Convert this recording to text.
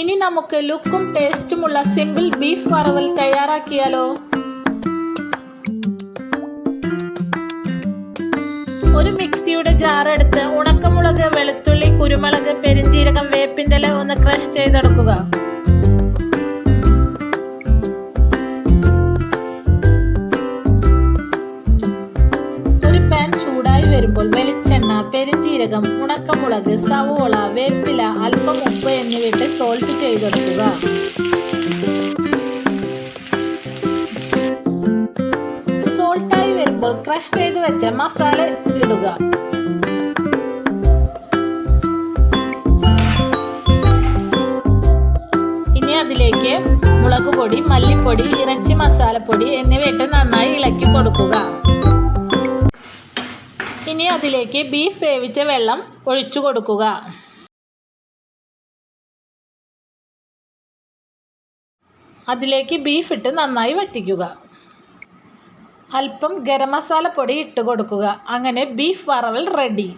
ഇനി നമുക്ക് ലുക്കും ടേസ്റ്റുമുള്ള സിമ്പിൾ ബീഫ് വറവൽ തയ്യാറാക്കിയാലോ. ഒരു മിക്സിയുടെ ജാർ എടുത്ത് ഉണക്കമുളക്, വെളുത്തുള്ളി, കുരുമുളക്, പെരിഞ്ജീരകം, വേപ്പിൻ്റെ ഇല ഒന്ന് ക്രഷ് ചെയ്തെടുക്കുക. ഒരു പാൻ ചൂടായി വരുമ്പോൾ വെളിച്ചെണ്ണ, പെരിഞ്ജീരകം, ഉണക്കമുളക്, സവോള, വേപ്പില, അല്പം ഉപ്പ് എന്നിവയിട്ട് സോൾട്ട് ചെയ്തെടുക്കുക. സോൾട്ടായി വരുമ്പോൾ ക്രഷ് ചെയ്ത് വെച്ച മസാല ഇടുക. ഇനി അതിലേക്ക് മുളക് പൊടി, മല്ലിപ്പൊടി, ഇറച്ചി മസാലപ്പൊടി എന്നിവയിട്ട് നന്നായി ഇളക്കി കൊടുക്കുക. ഇനി അതിലേക്ക് ബീഫ് വേവിച്ച വെള്ളം ഒഴിച്ചു കൊടുക്കുക. അതിലേക്ക് ബീഫ് ഇട്ട് നന്നായി വറ്റിക്കുക. അല്പം ഗരം മസാല പൊടി ഇട്ട് കൊടുക്കുക. അങ്ങനെ ബീഫ് വറവൽ റെഡി.